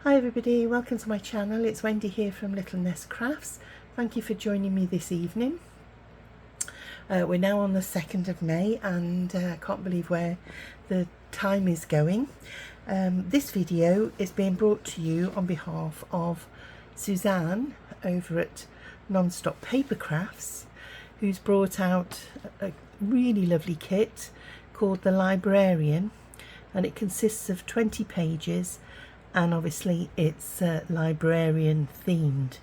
Hi everybody, welcome to my channel. It's Wendy here from Little Nest Crafts. Thank you for joining me this evening. We're now on the 2nd of May and I can't believe where the time is going. This video is being brought to you on behalf of Suzanne over at Non-Stop Paper Crafts, who's brought out a really lovely kit called the Librarian, and it consists of 20 pages, and obviously it's librarian themed.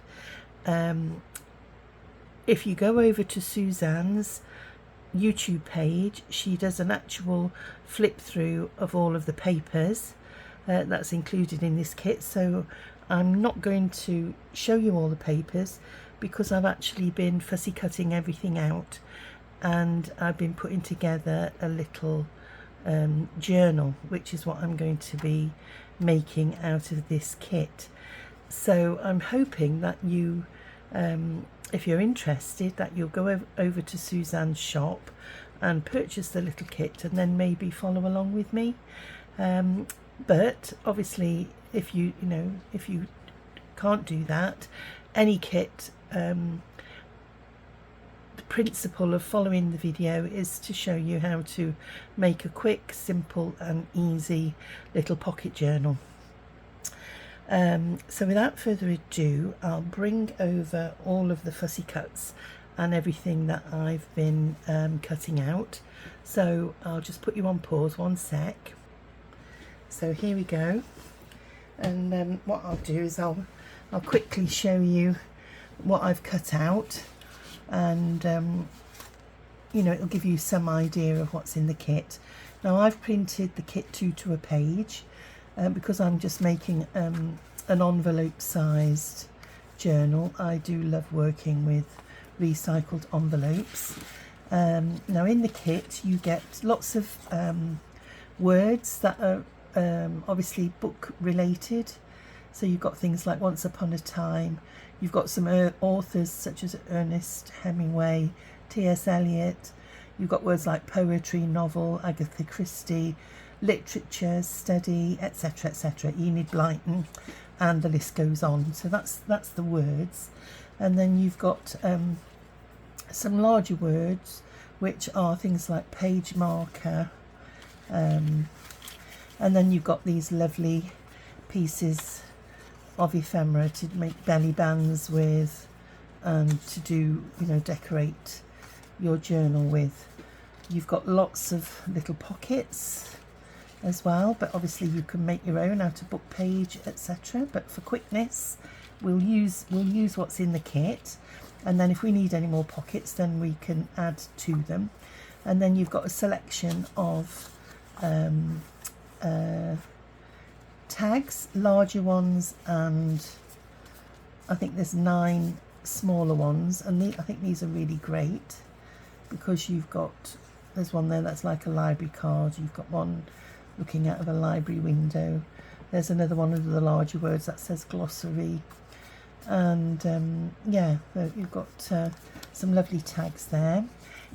If you go over to Suzanne's YouTube page, she does an actual flip through of all of the papers that's included in this kit. So I'm not going to show you all the papers because I've actually been fussy cutting everything out, and I've been putting together a little journal, which is what I'm going to be making out of this kit. So I'm hoping that you, if you're interested, that you'll go over to Suzanne's shop and purchase the little kit and then maybe follow along with me. But obviously if you can't do that, any kit, the principle of following the video is to show you how to make a quick, simple and easy little pocket journal. So without further ado, I'll bring over all of the fussy cuts and everything that I've been cutting out. So I'll just put you on pause one sec. So here we go, and what I'll do is I'll quickly show you what I've cut out, and it'll give you some idea of what's in the kit. Now I've printed the kit to a page because I'm just making an envelope sized journal. I do love working with recycled envelopes. Now in the kit you get lots of words that are obviously book related. So you've got things like Once Upon a Time, you've got some authors such as Ernest Hemingway, T.S. Eliot, you've got words like poetry, novel, Agatha Christie, literature, study, etc, etc, Enid Blyton, and the list goes on. So that's the words. And then you've got some larger words, which are things like page marker, and then you've got these lovely pieces of ephemera to make belly bands with, and to do, decorate your journal with. You've got lots of little pockets as well, but obviously you can make your own out of book page, etc. But for quickness, we'll use what's in the kit, and then if we need any more pockets, then we can add to them. And then you've got a selection of tags, larger ones, and I think there's 9 smaller ones, and I think these are really great because there's one there that's like a library card, you've got one looking out of a library window, there's another one of the larger words that says glossary, and yeah, you've got some lovely tags there.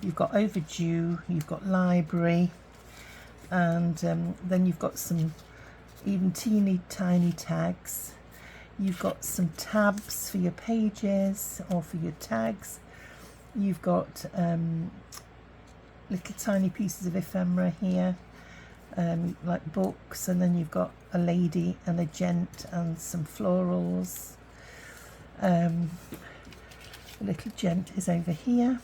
You've got overdue, you've got library, and then you've got some even teeny tiny tags. You've got some tabs for your pages or for your tags. You've got little tiny pieces of ephemera here, like books, and then you've got a lady and a gent and some florals. A little gent is over here,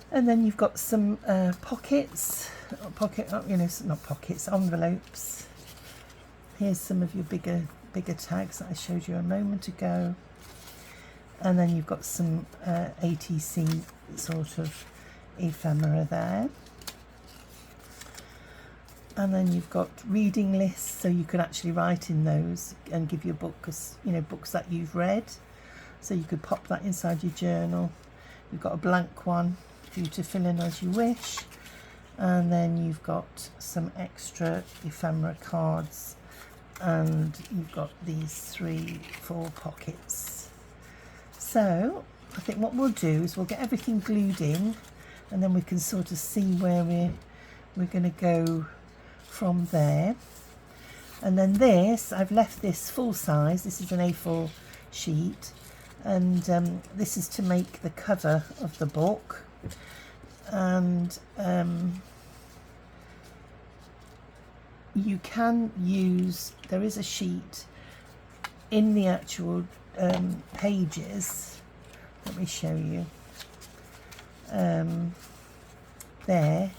and then you've got some pockets, not pockets, envelopes. Here's some of your bigger tags that I showed you a moment ago, and then you've got some ATC sort of ephemera there, and then you've got reading lists, so you can actually write in those and give your book as books that you've read, so you could pop that inside your journal. You've got a blank one for you to fill in as you wish, and then you've got some extra ephemera cards, and you've got these 4 pockets. So I think what we'll do is we'll get everything glued in, and then we can sort of see where we're going to go from there. And then this, I've left this full size. This is an A4 sheet, and this is to make the cover of the book. And you can use, there is a sheet in the actual pages. Let me show you. There,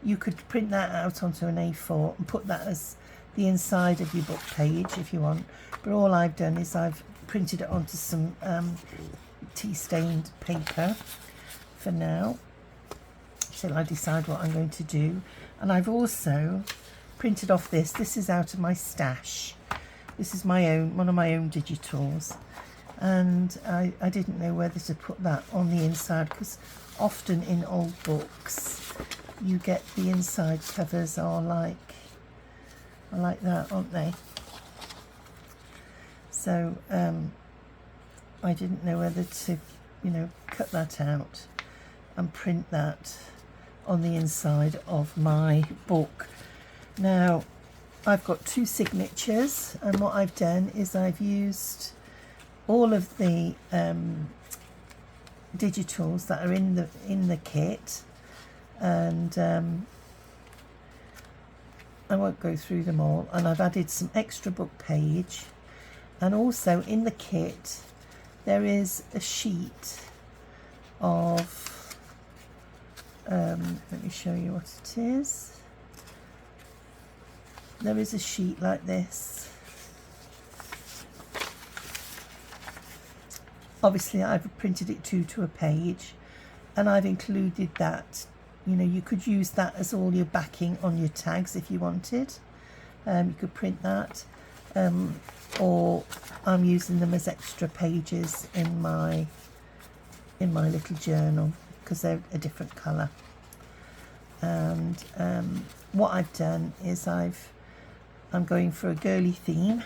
you could print that out onto an A4 and put that as the inside of your book page if you want, but all I've done is I've printed it onto some tea stained paper for now till I decide what I'm going to do. And I've also printed off this is out of my stash. This is my own, one of my own digitals, and I didn't know whether to put that on the inside, because often in old books you get the inside covers are like that, aren't they? So I didn't know whether to, you know, cut that out and print that on the inside of my book. Now I've got 2 signatures, and what I've done is I've used all of the digitals that are in the kit, and I won't go through them all, and I've added some extra book page. And also in the kit there is a sheet of let me show you what it is. There is a sheet like this. Obviously I've printed it to a page, and I've included that. You know, you could use that as all your backing on your tags if you wanted. You could print that, or I'm using them as extra pages in my little journal because they're a different colour. And what I've done is I'm going for a girly theme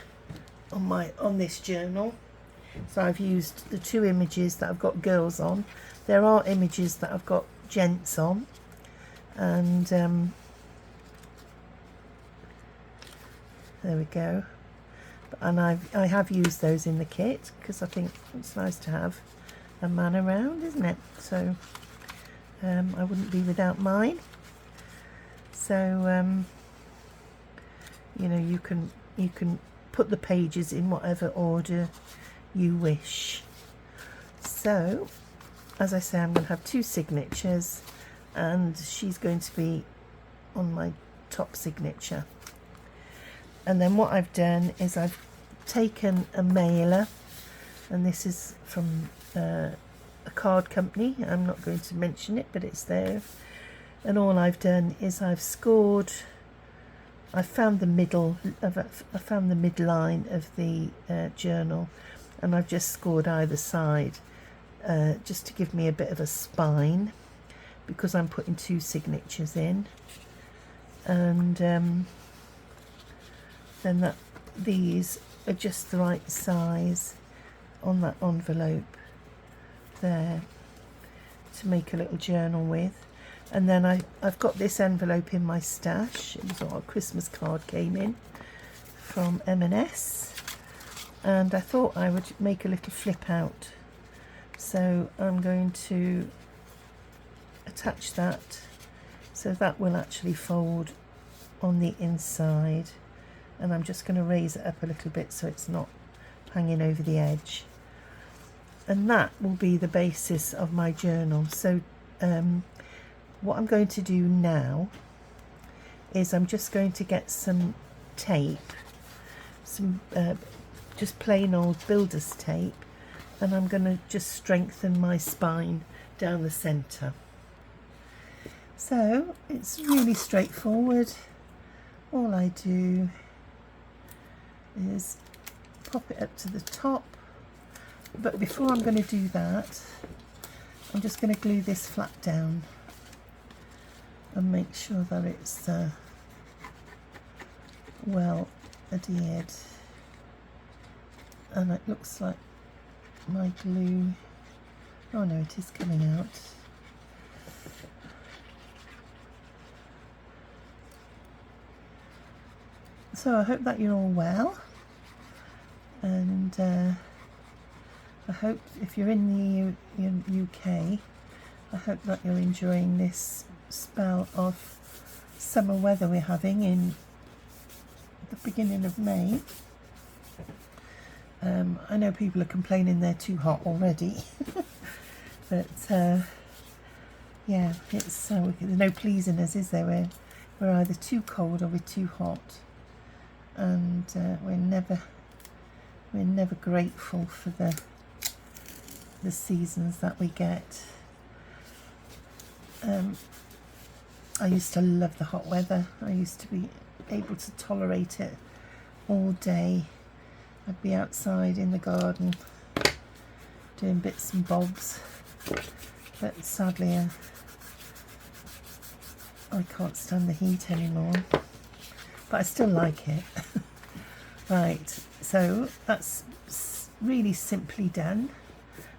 on this journal. So I've used the 2 images that I've got girls on. There are images that I've got gents on, and there we go. And I have used those in the kit because I think it's nice to have a man around, isn't it? So I wouldn't be without mine. So you know, you can put the pages in whatever order you wish. So as I say, I'm going to have 2 signatures, and she's going to be on my top signature. And then what I've done is I've taken a mailer, and this is from a card company. I'm not going to mention it, but it's there. And all I've done is I've scored, I found the midline of the journal, and I've just scored either side just to give me a bit of a spine, because I'm putting 2 signatures in. And then these are just the right size on that envelope there to make a little journal with. And then I've got this envelope in my stash. It was what a Christmas card came in from M&S, and I thought I would make a little flip out. So I'm going to attach that so that will actually fold on the inside, and I'm just going to raise it up a little bit so it's not hanging over the edge, and that will be the basis of my journal. So what I'm going to do now is I'm just going to get some tape, some just plain old builder's tape, and I'm going to just strengthen my spine down the centre. So it's really straightforward. All I do is pop it up to the top, but before I'm going to do that, I'm just going to glue this flat down and make sure that it's well adhered. And it looks like my glue, oh no, it is coming out. So So I hope that you're all well, and I hope if you're in the UK, I hope that you're enjoying this spell of summer weather we're having in the beginning of May. I know people are complaining they're too hot already, but yeah, it's there's no pleasing us, is there? We're either too cold or we're too hot, and we're never grateful for the seasons that we get. I used to love the hot weather. I used to be able to tolerate it all day. I'd be outside in the garden doing bits and bobs, but sadly I can't stand the heat anymore, but I still like it. Right, so that's really simply done.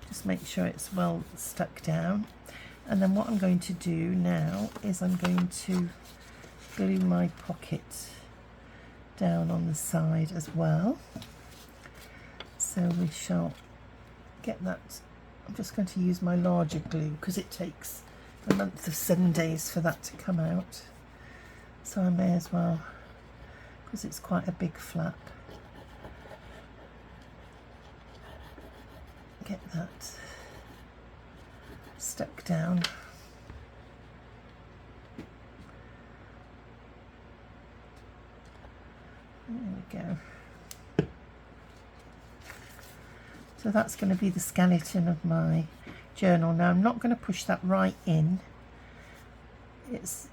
Just make sure it's well stuck down, and then what I'm going to do now is I'm going to glue my pocket down on the side as well. So we shall get that. I'm just going to use my larger glue because it takes a month of 7 days for that to come out, so I may as well, because it's quite a big flap, get that stuck down. There we go. So that's going to be the skeleton of my journal. Now I'm not going to push that right in. It's,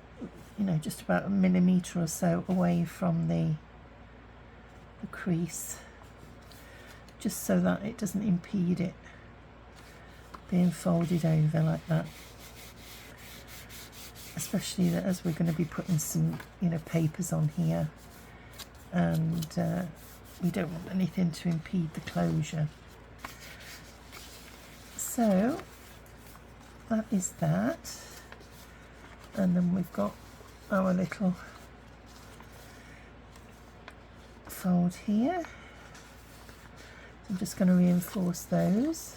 you know, just about a millimetre or so away from the crease, just so that it doesn't impede it being folded over like that. Especially that as we're going to be putting some, you know, papers on here, and we don't want anything to impede the closure. So that is that, and then we've got our little fold here. I'm just going to reinforce those,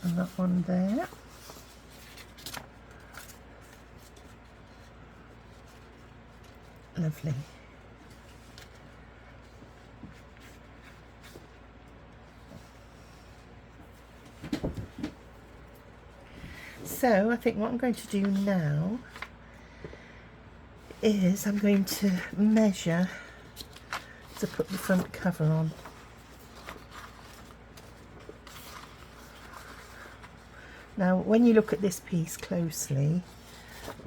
and that one there. Lovely. So I think what I'm going to do now is I'm going to measure to put the front cover on. Now when you look at this piece closely,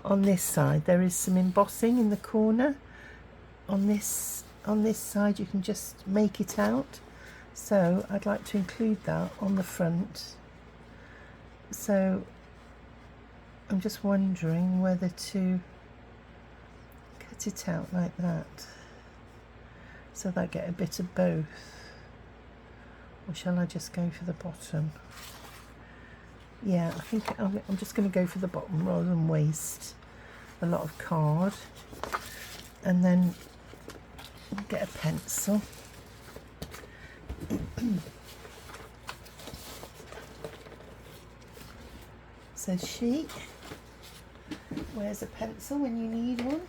on this side there is some embossing in the corner. On this side you can just make it out, so I'd like to include that on the front. So I'm just wondering whether to cut it out like that so that I get a bit of both, or shall I just go for the bottom? Yeah, I think I'm just going to go for the bottom rather than waste a lot of card. And then get a pencil. Says she. Where's a pencil when you need one?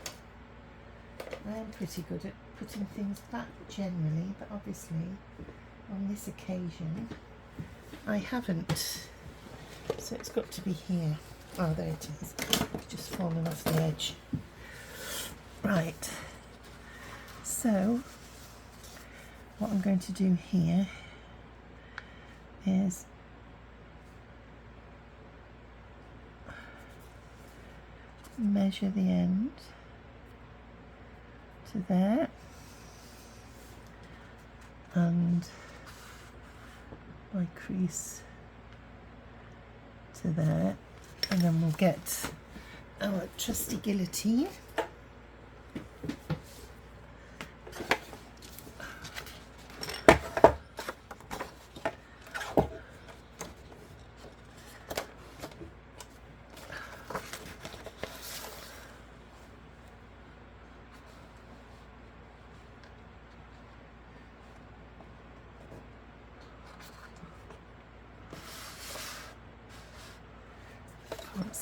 I'm pretty good at putting things back generally, but obviously on this occasion I haven't. So it's got to be here. Oh, there it is. It's just fallen off the edge. Right. So what I'm going to do here is measure the end to there, and my crease to there, and then we'll get our trusty guillotine.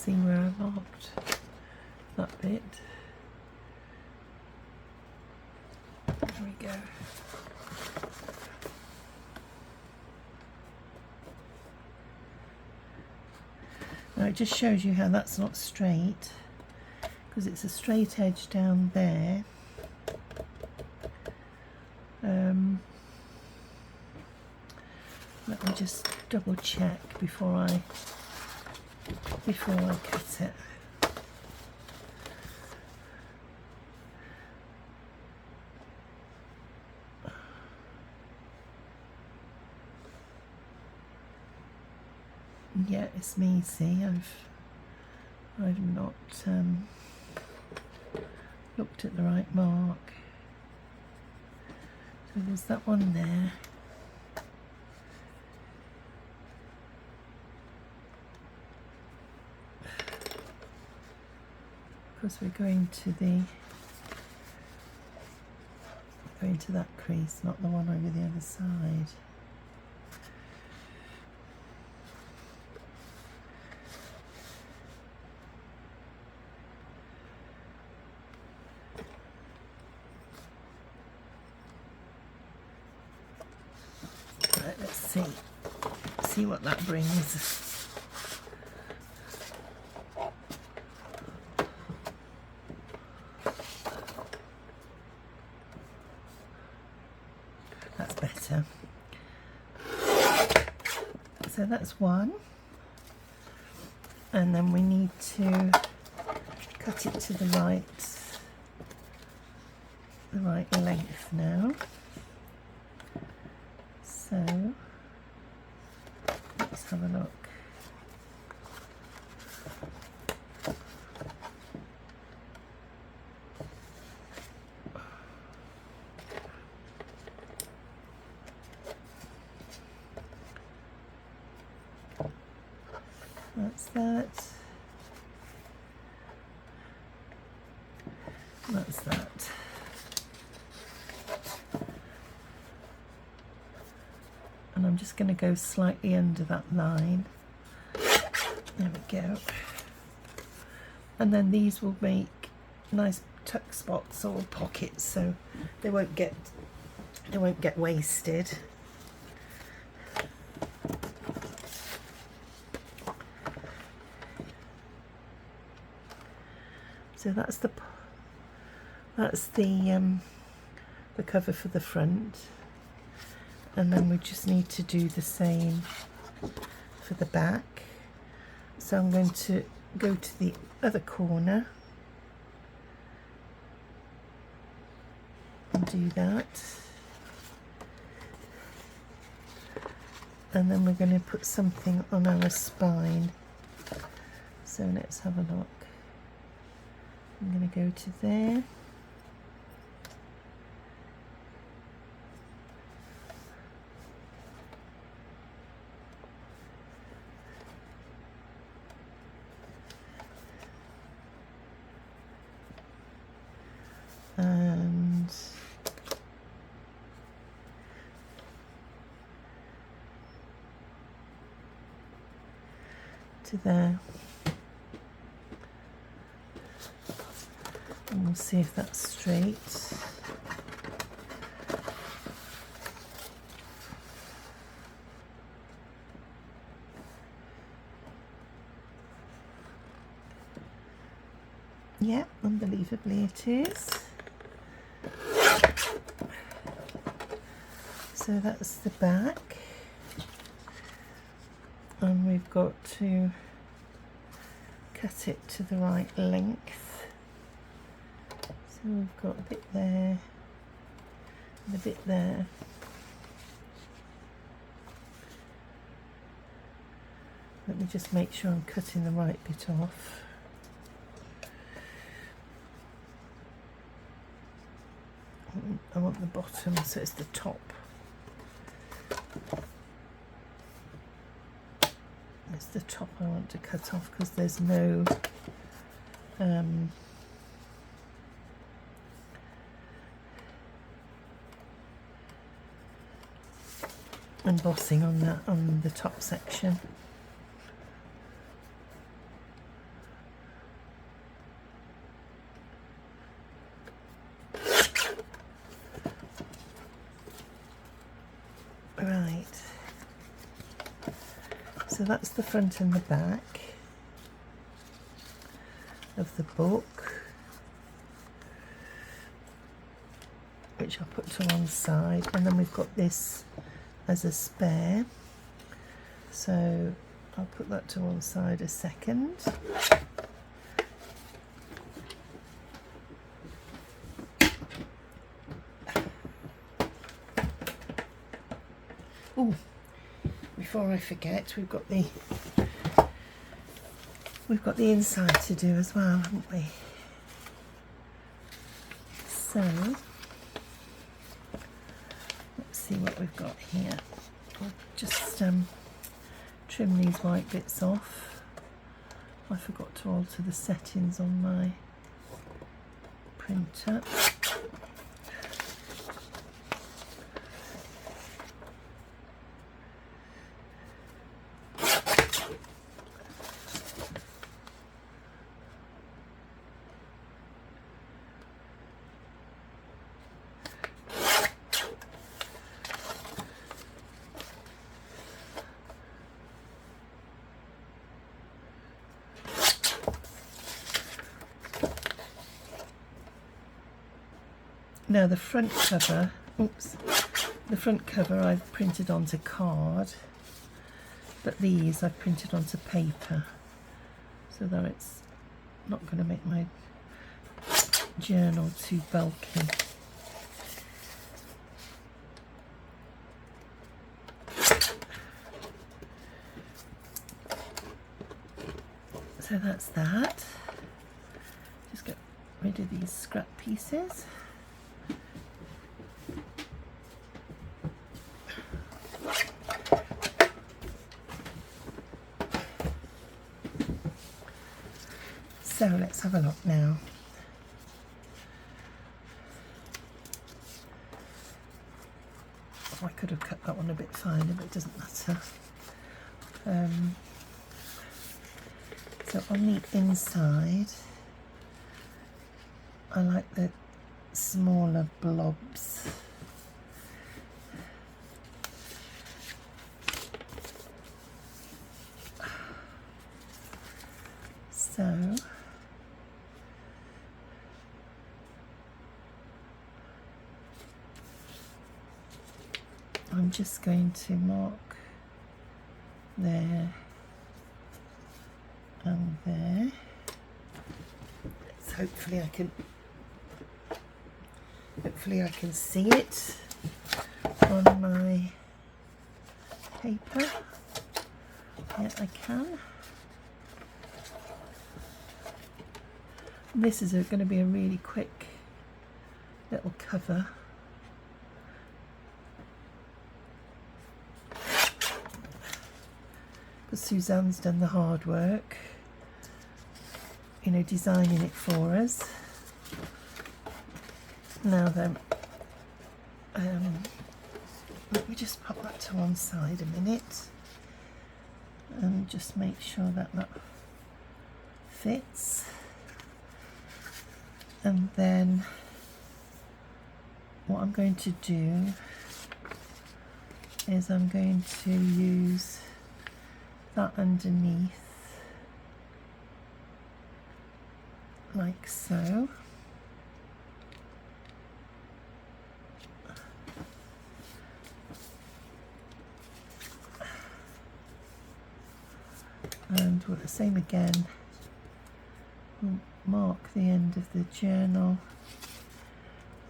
see where I marked that bit. There we go. Now it just shows you how that's not straight, because it's a straight edge down there. Let me just double check before I cut it. Yeah, it's me. See, I've not looked at the right mark. So there's that one there. Because we're going to that crease, not the one over the other side. Right, let's see what that brings. That's better. So that's one, and then we need to cut it to the right length now. So let's have a look. That's that. That's that. And I'm just going to go slightly under that line. There we go. And then these will make nice tuck spots or pockets, so they won't get wasted. So that's the cover for the front, and then we just need to do the same for the back. So I'm going to go to the other corner and do that, and then we're going to put something on our spine. So let's have a look. I'm going to go to there. And to there. And we'll see if that's straight. Yeah, unbelievably it is. So that's the back. And we've got to cut it to the right length. So we've got a bit there and a bit there. Let me just make sure I'm cutting the right bit off. I want the bottom, so it's the top. It's the top I want to cut off because there's no embossing on the top section. So that's the front and the back of the book, which I'll put to one side, and then we've got this as a spare, so I'll put that to one side a second. Oh, before I forget, we've got the inside to do as well, haven't we? So let's see what we've got here. I'll just trim these white bits off. I forgot to alter the settings on my printer. Now the front cover, the front cover I've printed onto card, but these I've printed onto paper, so that it's not going to make my journal too bulky. So that's that. Just get rid of these scrap pieces. So let's have a look now. Oh, I could have cut that one a bit finer, but it doesn't matter. So on the inside, I like the smaller blobs. So I'm just going to mark there and there. So hopefully I can see it on my paper. Yeah, I can. This is going to be a really quick little cover. Because Suzanne's done the hard work, you know, designing it for us. Now then, let me just pop that to one side a minute and just make sure that that fits. And then what I'm going to do is I'm going to use that underneath like so. And we'll do the same again. We'll mark the end of the journal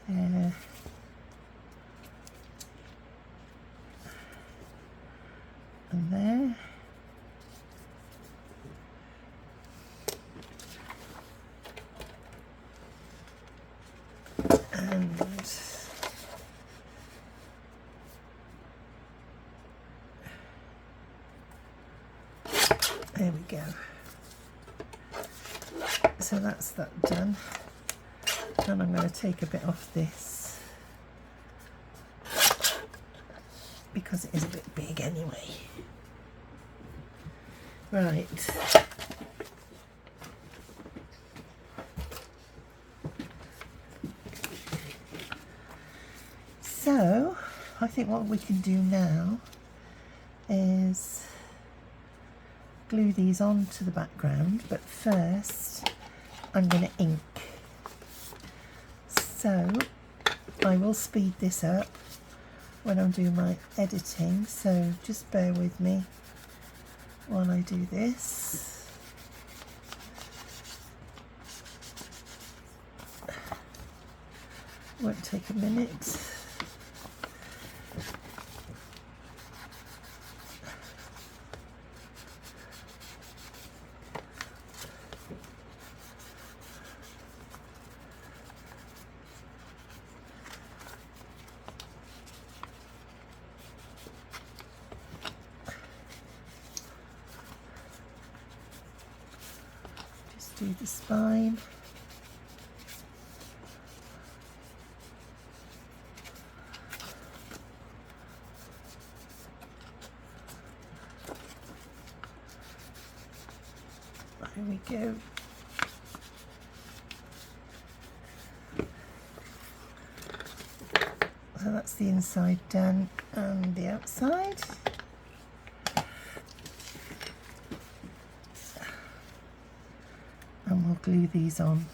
there. And there. And there we go. So that's that done. And I'm going to take a bit off this because it is a bit big anyway. Right. So I think what we can do now is glue these onto the background, but first I'm going to ink. So I will speed this up when I'm doing my editing, so just bear with me while I do this. Won't take a minute. Just do the spine. There we go. So that's the inside done and the outside. And we'll glue these on.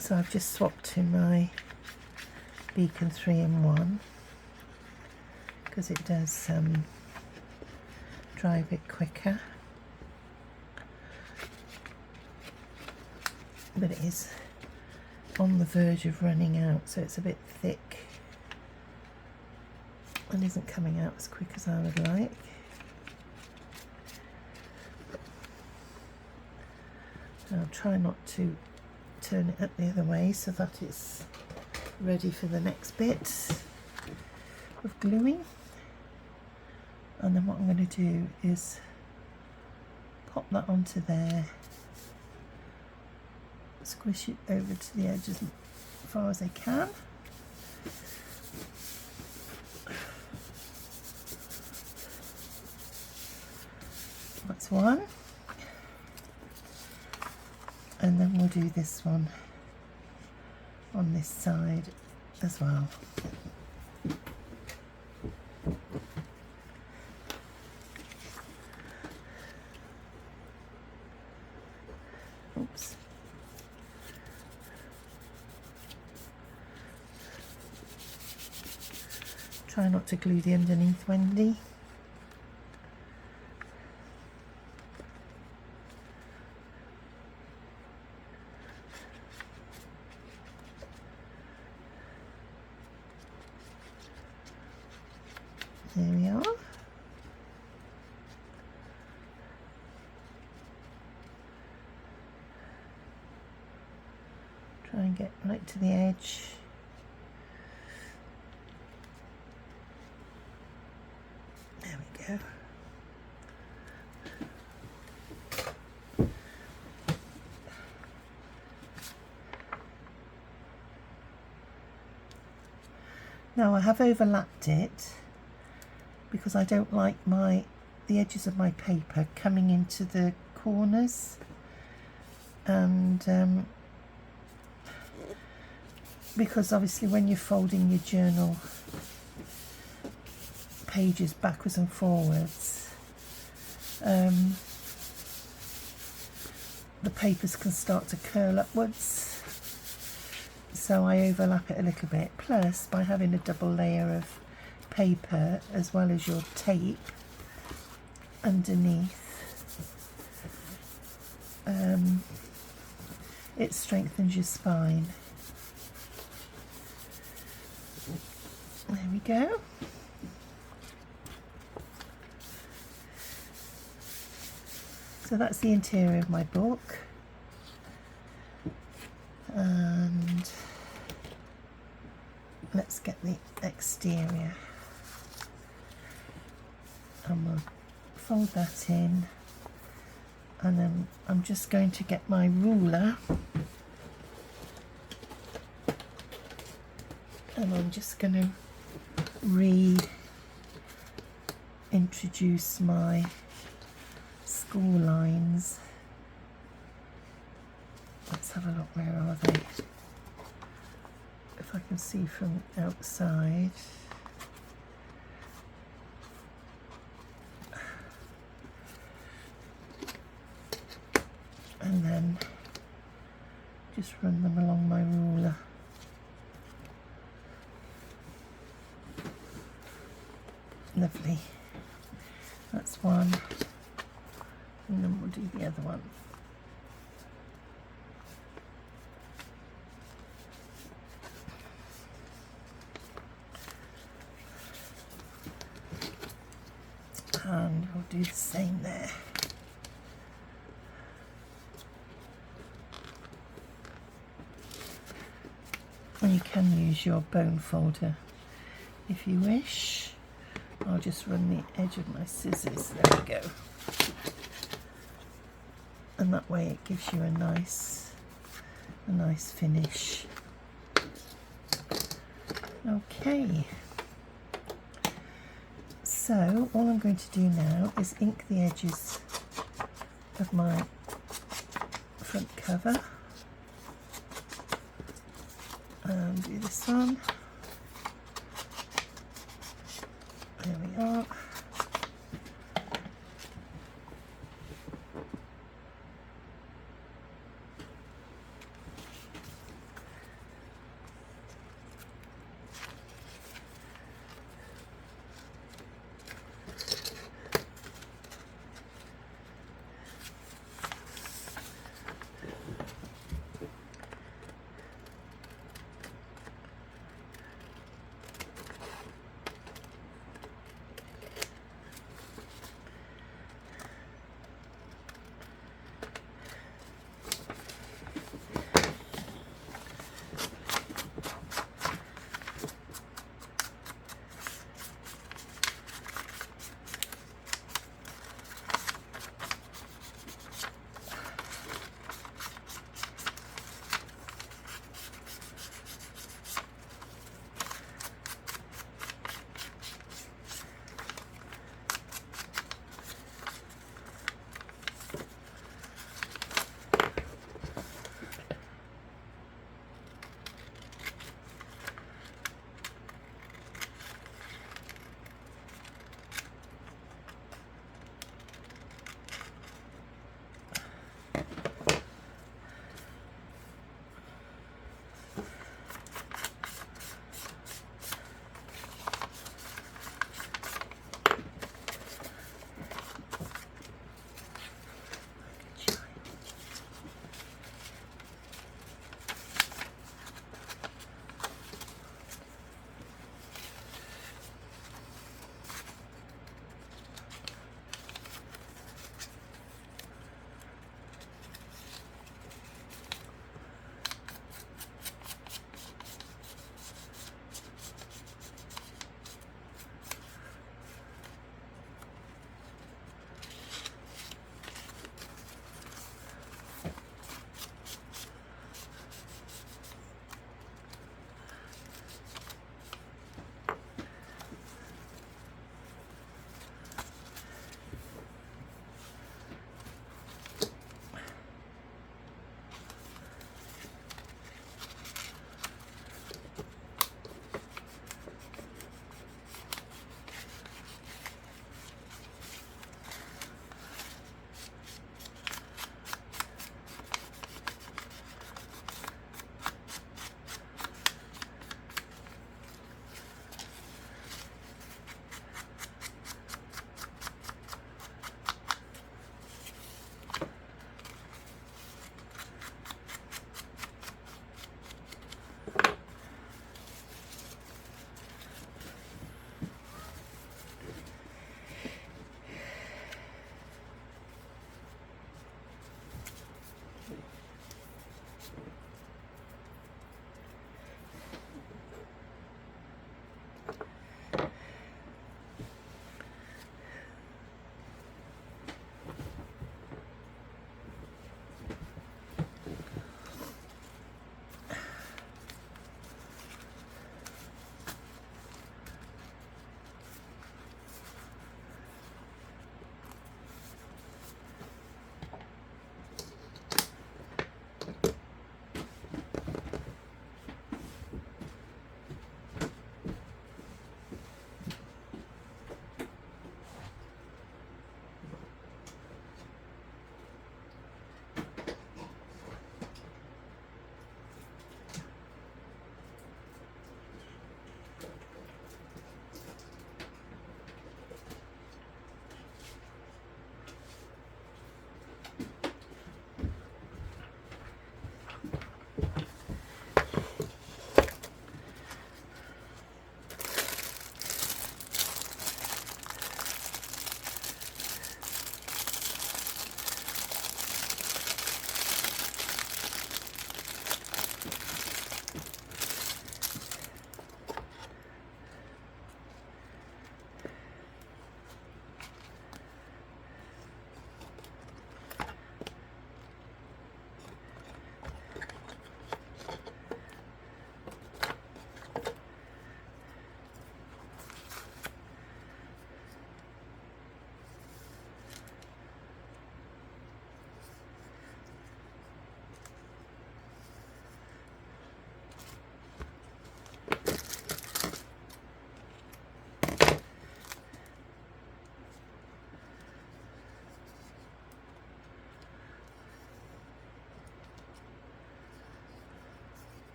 So I've just swapped to my Beacon 3-in-1 because it does dry a bit quicker, but it is on the verge of running out, so it's a bit thick and isn't coming out as quick as I would like. I'll try not to turn it up the other way so that it's ready for the next bit of gluing. And then what I'm going to do is pop that onto there, squish it over to the edge as far as I can. That's one. And then we'll do this one on this side as well. Oops. Try not to glue the underneath, Wendy. There we are. Try and get right to the edge. There we go. Now I have overlapped it because I don't like the edges of my paper coming into the corners, and because obviously when you're folding your journal pages backwards and forwards, the papers can start to curl upwards, so I overlap it a little bit. Plus, by having a double layer of paper as well as your tape underneath, it strengthens your spine. There we go. So that's the interior of my book, and let's get the exterior. And we'll fold that in, and then I'm just going to get my ruler and I'm just going to reinsert introduce my school lines. Let's have a look, where are they? If I can see from outside. And then just run them along my ruler. Lovely. That's one. And then we'll do the other one. And we'll do the same there. And you can use your bone folder if you wish. I'll just run the edge of my scissors, there we go. And that way it gives you a nice finish. Okay. So all I'm going to do now is ink the edges of my front cover. And do this one. There we are.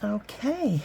Okay,